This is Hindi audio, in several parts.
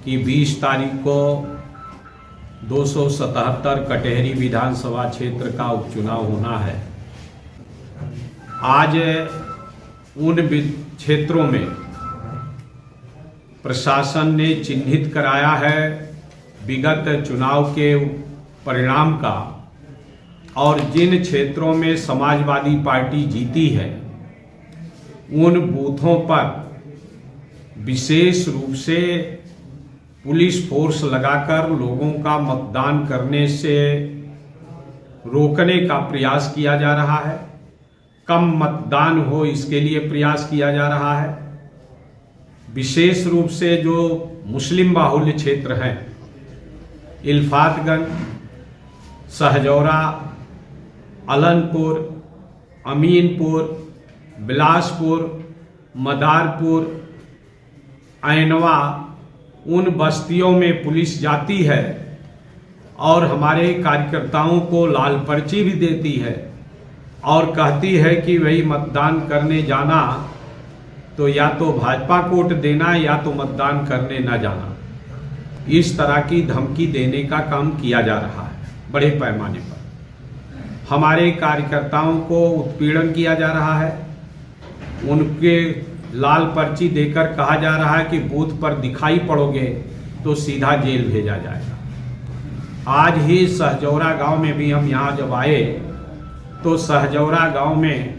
कि 20 तारीख को 277 कटहरी विधानसभा क्षेत्र का उपचुनाव होना है। आज उन क्षेत्रों में प्रशासन ने चिन्हित कराया है विगत चुनाव के परिणाम का, और जिन क्षेत्रों में समाजवादी पार्टी जीती है उन बूथों पर विशेष रूप से पुलिस फोर्स लगाकर लोगों का मतदान करने से रोकने का प्रयास किया जा रहा है। कम मतदान हो इसके लिए प्रयास किया जा रहा है। विशेष रूप से जो मुस्लिम बाहुल्य क्षेत्र हैं, इल्फातगंज, सहजौरा, अलनपुर, अमीनपुर, बिलासपुर, मदारपुर, ऐनवा, उन बस्तियों में पुलिस जाती है और हमारे कार्यकर्ताओं को लाल पर्ची भी देती है और कहती है कि वही मतदान करने जाना तो या तो भाजपा को वोट देना या तो मतदान करने न जाना। इस तरह की धमकी देने का काम किया जा रहा है बड़े पैमाने पर। हमारे कार्यकर्ताओं को उत्पीड़न किया जा रहा है, उनके लाल पर्ची देकर कहा जा रहा है कि बूथ पर दिखाई पड़ोगे तो सीधा जेल भेजा जाएगा। आज ही सहजौरा गांव में भी हम यहाँ जब आए तो सहजौरा गांव में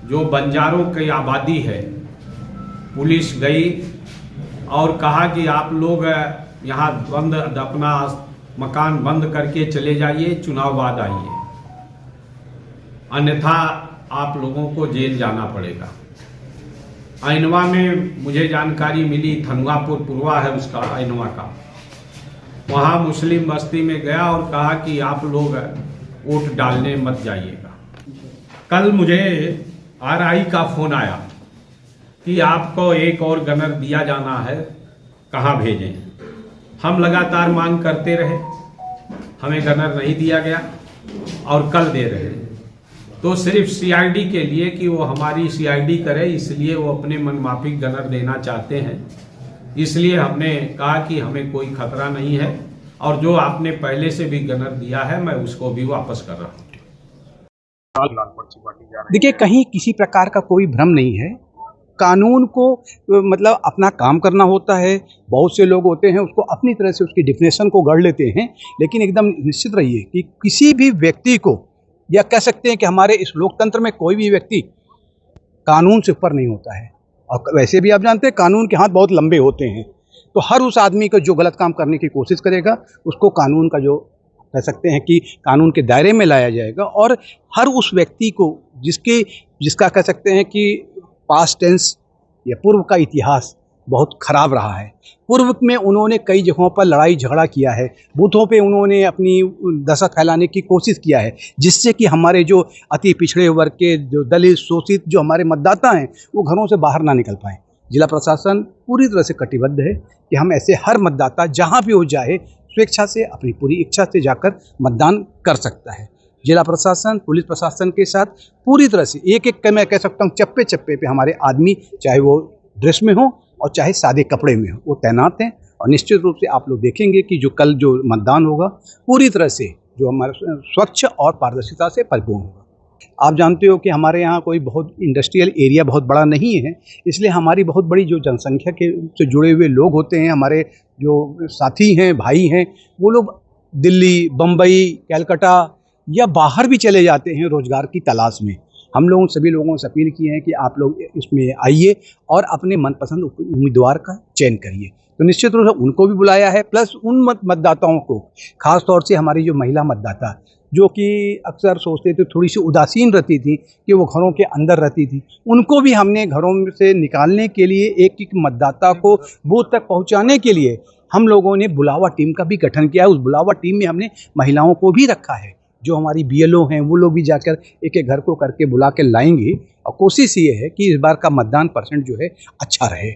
जो बंजारों की आबादी है, पुलिस गई और कहा कि आप लोग यहाँ बंद अपना मकान बंद करके चले जाइए, चुनाव बाद आइए, अन्यथा आप लोगों को जेल जाना पड़ेगा। ऐनवा में मुझे जानकारी मिली, थनुआपुर पुरवा है उसका, ऐनवा का, वहाँ मुस्लिम बस्ती में गया और कहा कि आप लोग वोट डालने मत जाइएगा। कल मुझे आरआई का फोन आया कि आपको एक और गनर दिया जाना है, कहाँ भेजें। हम लगातार मांग करते रहे, हमें गनर नहीं दिया गया और कल दे रहे हैं। तो सिर्फ सीआईडी के लिए कि वो हमारी सीआईडी करे, इसलिए वो अपने मनमाफिक गनर देना चाहते हैं। इसलिए हमने कहा कि हमें कोई खतरा नहीं है और जो आपने पहले से भी गनर दिया है मैं उसको भी वापस कर रहा हूँ। देखिए, कहीं किसी प्रकार का कोई भ्रम नहीं है। कानून को मतलब अपना काम करना होता है। बहुत से लोग होते हैं उसको अपनी तरह से उसकी डिफिनेशन को गढ़ लेते हैं, लेकिन एकदम निश्चित रहिए कि किसी भी व्यक्ति को, या कह सकते हैं कि हमारे इस लोकतंत्र में कोई भी व्यक्ति कानून से ऊपर नहीं होता है। और वैसे भी आप जानते हैं कानून के हाथ बहुत लंबे होते हैं, तो हर उस आदमी को जो गलत काम करने की कोशिश करेगा उसको कानून का, जो कह सकते हैं कि कानून के दायरे में लाया जाएगा। और हर उस व्यक्ति को जिसका कह सकते हैं कि पास्ट टेंस या पूर्व का इतिहास बहुत खराब रहा है। पूर्व में उन्होंने कई जगहों पर लड़ाई झगड़ा किया है, बूथों पे उन्होंने अपनी दशा फैलाने की कोशिश किया है, जिससे कि हमारे जो अति पिछड़े वर्ग के, जो दलित शोषित जो हमारे मतदाता हैं, वो घरों से बाहर ना निकल पाएँ। जिला प्रशासन पूरी तरह से कटिबद्ध है कि हम ऐसे हर मतदाता जहाँ भी हो जाए स्वेच्छा से, अपनी पूरी इच्छा से जाकर मतदान कर सकता है। जिला प्रशासन पुलिस प्रशासन के साथ पूरी तरह से एक मैं कह सकता हूँ चप्पे चप्पे पे हमारे आदमी, चाहे वो ड्रेस में हो और चाहे सादे कपड़े में हो, वो तैनात हैं। और निश्चित रूप से आप लोग देखेंगे कि जो कल जो मतदान होगा पूरी तरह से जो हमारा स्वच्छ और पारदर्शिता से परिपूर्ण होगा। आप जानते हो कि हमारे यहाँ कोई बहुत इंडस्ट्रियल एरिया बहुत बड़ा नहीं है, इसलिए हमारी बहुत बड़ी जो जनसंख्या के से जुड़े हुए लोग होते हैं, हमारे जो साथी हैं, भाई हैं, वो लोग दिल्ली, बम्बई, कलकत्ता या बाहर भी चले जाते हैं रोजगार की तलाश में। हम लोगों सभी लोगों से अपील की है कि आप लोग इसमें आइए और अपने मनपसंद उम्मीदवार का चयन करिए। तो निश्चित रूप से उनको भी बुलाया है, प्लस उन मतदाताओं को, खास तौर से हमारी जो महिला मतदाता जो कि अक्सर सोचते थे, थोड़ी सी उदासीन रहती थी कि वो घरों के अंदर रहती थी, उनको भी हमने घरों से निकालने के लिए, एक एक मतदाता को बूथ तक पहुंचाने के लिए हम लोगों ने बुलावा टीम का भी गठन किया है। उस बुलावा टीम में हमने महिलाओं को भी रखा है, जो हमारी बीएलओ हैं, वो लोग भी जाकर एक एक घर को करके बुला के लाएंगे। और कोशिश ये है कि इस बार का मतदान % जो है अच्छा रहे।